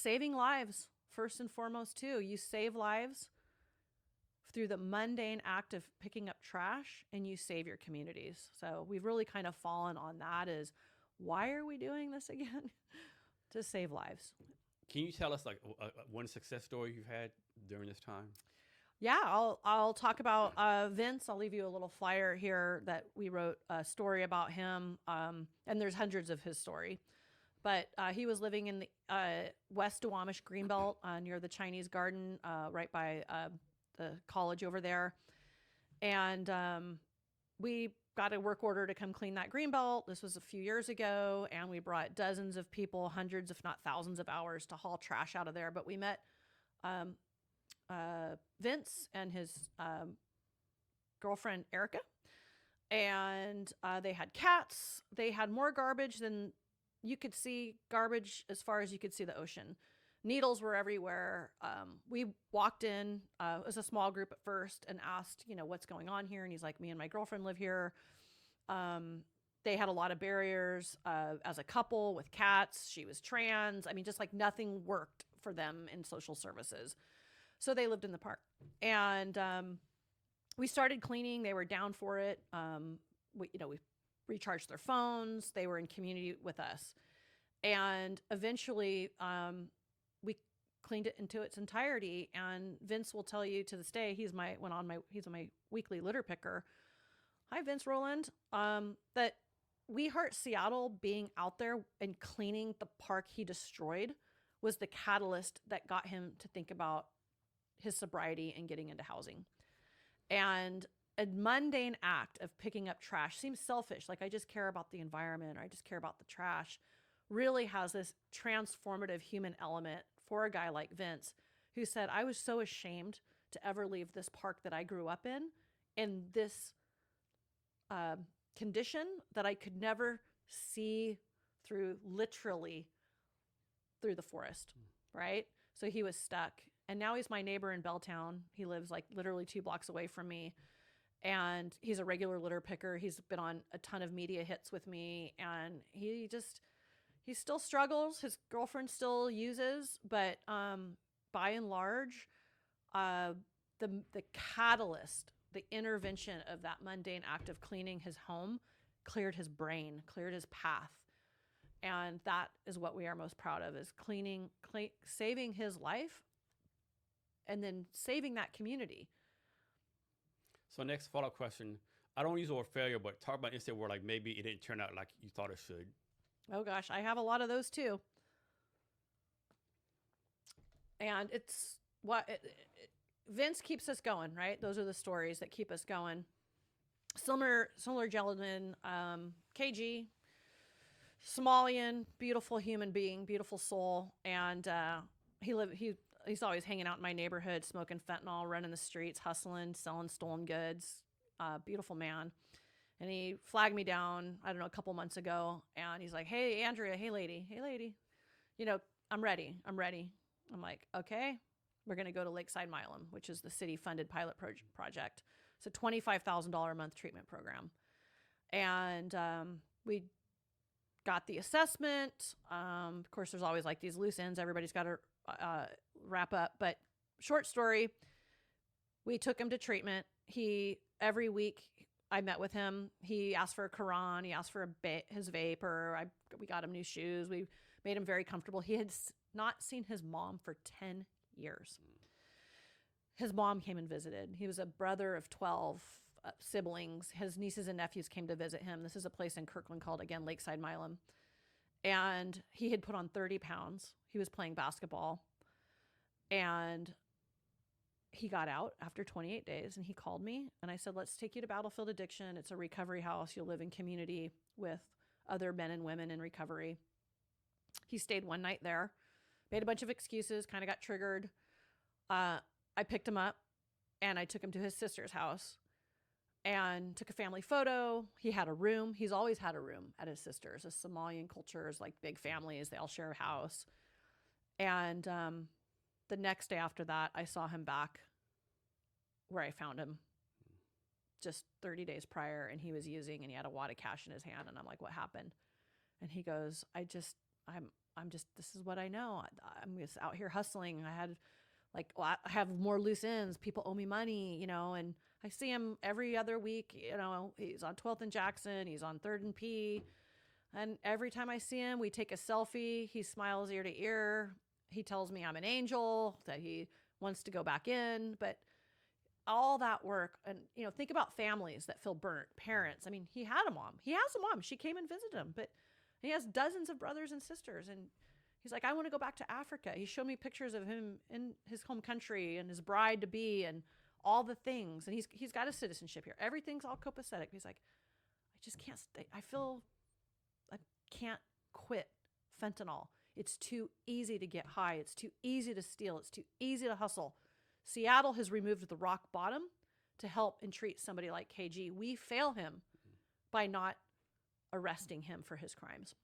saving lives, first and foremost, too. You save lives through the mundane act of picking up trash, and you save your communities. So we've really kind of fallen on that is, why are we doing this again? To save lives. Can you tell us like one success story you've had during this time? Yeah, I'll talk about Vince. I'll leave you a little flyer here that we wrote a story about him, and there's hundreds of his story. But he was living in the West Duwamish Greenbelt near the Chinese Garden, right by the college over there. And we got a work order to come clean that Greenbelt. This was a few years ago, and we brought dozens of people, hundreds, if not thousands of hours to haul trash out of there. But we met Vince and his girlfriend, Erica, and they had cats. They had more garbage than you could see, garbage as far as you could see the ocean. Needles were everywhere. We walked in, it was a small group at first, and asked, what's going on here? And he's like, me and my girlfriend live here. They had a lot of barriers as a couple with cats. She was trans. I mean, just like nothing worked for them in social services. So they lived in the park. And we started cleaning. They were down for it. We recharged their phones. They were in community with us. And eventually, we cleaned it into its entirety. And Vince will tell you to this day, he's my weekly litter picker. Hi, Vince Rowland. That We Heart Seattle being out there and cleaning the park he destroyed was the catalyst that got him to think about his sobriety and getting into housing. And a mundane act of picking up trash seems selfish. Like, I just care about the environment, or I just care about the trash, really has this transformative human element for a guy like Vince, who said, I was so ashamed to ever leave this park that I grew up in this condition, that I could never see literally through the forest, right? So he was stuck. And now he's my neighbor in Belltown. He lives like literally 2 blocks away from me. And he's a regular litter picker. He's been on a ton of media hits with me. And he still struggles. His girlfriend still uses. But by and large, the catalyst, the intervention of that mundane act of cleaning his home cleared his brain, cleared his path. And that is what we are most proud of, is saving his life and then saving that community. So next follow-up question. I don't use the word failure, but talk about instead where like maybe it didn't turn out like you thought it should. Oh gosh, I have a lot of those too. And it's Vince keeps us going, right? Those are the stories that keep us going. Similar gentleman, KG, Somalian, beautiful human being, beautiful soul. And he's always hanging out in my neighborhood, smoking fentanyl, running the streets, hustling, selling stolen goods. Beautiful man. And he flagged me down, I don't know, a couple months ago. And he's like, hey, Andrea, hey, lady. I'm ready. I'm like, okay, we're going to go to Lakeside Milam, which is the city-funded pilot project. It's a $25,000 a month treatment program. And we got the assessment. Of course, there's always like these loose ends everybody's got to wrap up. But short story, we took him to treatment. Every week I met with him. He asked for a Quran. He asked for his vapor. We got him new shoes. We made him very comfortable. He had not seen his mom for 10 years. His mom came and visited. He was a brother of 12 siblings. His nieces and nephews came to visit him. This is a place in Kirkland called, again, Lakeside Milam. And he had put on 30 pounds. He was playing basketball. And he got out after 28 days, and he called me. And I said, let's take you to Battlefield Addiction. It's a recovery house. You'll live in community with other men and women in recovery. He stayed one night there, made a bunch of excuses, kind of got triggered. I picked him up, and I took him to his sister's house and took a family photo. He had a room. He's always had a room at his sister's. A Somalian culture is like big families. They all share a house. And the next day after that, I saw him back where I found him just 30 days prior, and he was using, and he had a wad of cash in his hand. And I'm like, what happened? And he goes, I'm just, this is what I know. I'm just out here hustling. I had like, well, I have more loose ends. People owe me money, you know, and I see him every other week. You know, he's on 12th and Jackson. He's on 3rd and P. And every time I see him, we take a selfie. He smiles ear to ear. He tells me I'm an angel, that he wants to go back in. But all that work, and, you know, think about families that feel burnt, parents. I mean, he had a mom. He has a mom. She came and visited him, but he has dozens of brothers and sisters. And he's like, I want to go back to Africa. He showed me pictures of him in his home country and his bride to be and all the things. And he's got a citizenship here. Everything's all copacetic. He's like, I just can't stay. I feel I can't quit fentanyl. It's too easy to get high. It's too easy to steal. It's too easy to hustle. Seattle has removed the rock bottom to help and treat somebody like KG. We fail him by not arresting him for his crimes.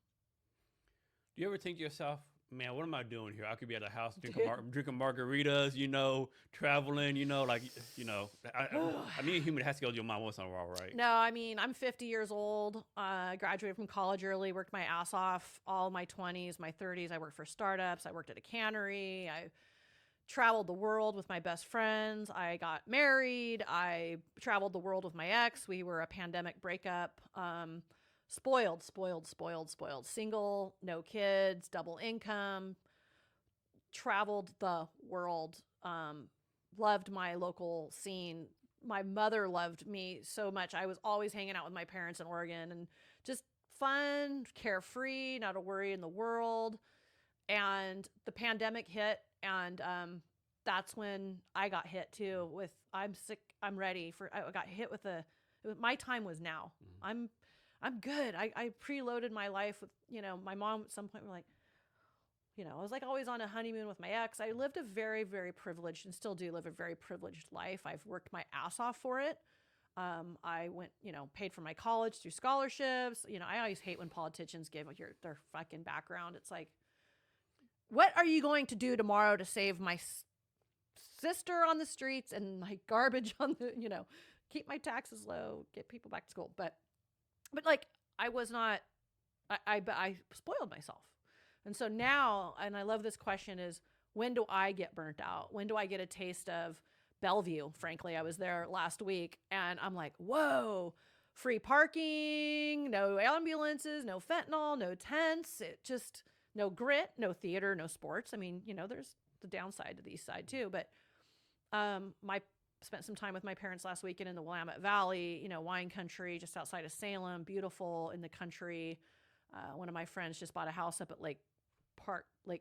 Do you ever think to yourself, man, what am I doing here? I could be at the house drinking margaritas, you know, traveling, you know, like, you know, I mean, a human has to go to your mind once in a while, right? No, I mean, I'm 50 years old. I graduated from college early, worked my ass off all my 20s, my 30s. I worked for startups. I worked at a cannery. I traveled the world with my best friends. I got married. I traveled the world with my ex. We were a pandemic breakup. Spoiled. Single, no kids, double income, traveled the world, loved my local scene. My mother loved me so much. I was always hanging out with my parents in Oregon and just fun, carefree, not a worry in the world. And the pandemic hit, and that's when I got hit too with, I'm sick, I'm ready for, I got hit with my time was now. I'm good. I preloaded my life with, you know, my mom at some point were like, you know, I was like always on a honeymoon with my ex. I lived a very, very privileged, and still do live a very privileged life. I've worked my ass off for it. I went, you know, paid for my college through scholarships. You know, I always hate when politicians give their fucking background. It's like, what are you going to do tomorrow to save my sister on the streets and my garbage on the, you know, keep my taxes low, get people back to school. But like, I was not, I spoiled myself. And so now, and I love this question is, when do I get burnt out? When do I get a taste of Bellevue? Frankly, I was there last week and I'm like, whoa, free parking, no ambulances, no fentanyl, no tents. It just, no grit, no theater, no sports. I mean, you know, there's the downside to the east side too. But spent some time with my parents last weekend in the Willamette Valley, you know, wine country just outside of Salem, beautiful in the country. One of my friends just bought a house up at Lake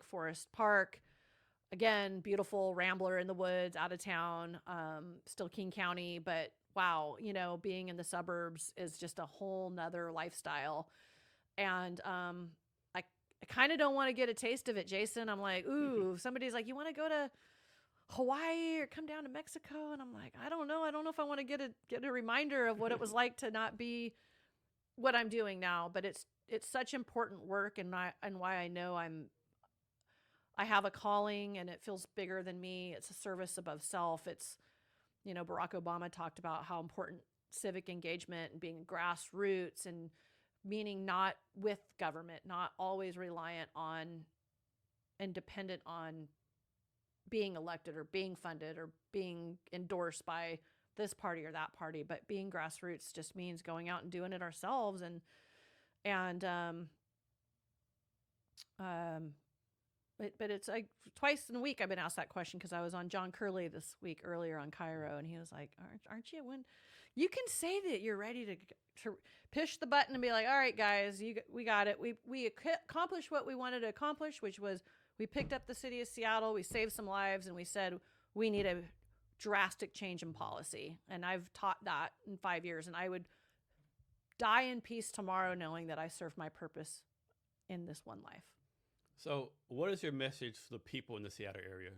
Forest Park. Again, beautiful rambler in the woods, out of town, still King County, but wow, you know, being in the suburbs is just a whole nother lifestyle. And I kind of don't want to get a taste of it, Jason. I'm like, ooh, somebody's like, you want to go to Hawaii or come down to Mexico? And I'm like, I don't know. I don't know if I want to get a reminder of what it was like to not be what I'm doing now, but it's such important work, and why I know I have a calling, and it feels bigger than me. It's a service above self. It's, you know, Barack Obama talked about how important civic engagement and being grassroots, and meaning not with government, not always reliant on and dependent on being elected or being funded or being endorsed by this party or that party, but being grassroots just means going out and doing it ourselves. But it's like twice in a week I've been asked that question, because I was on John Curley this week earlier on Cairo, and he was like, aren't you, when you can say that you're ready to push the button and be like, all right, guys, we got it. We accomplished what we wanted to accomplish, which was we picked up the city of Seattle, we saved some lives, and we said we need a drastic change in policy. And I've taught that in 5 years, and I would die in peace tomorrow knowing that I served my purpose in this one life. So what is your message for the people in the Seattle area?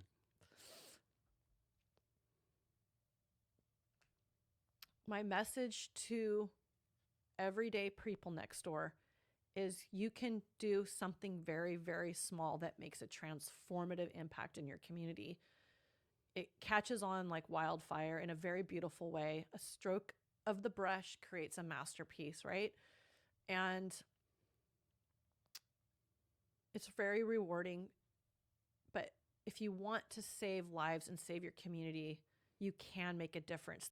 My message to everyday people next door is you can do something very, very small that makes a transformative impact in your community. It catches on like wildfire in a very beautiful way. A stroke of the brush creates a masterpiece, right? And It's very rewarding. But if you want to save lives and save your community, you can make a difference.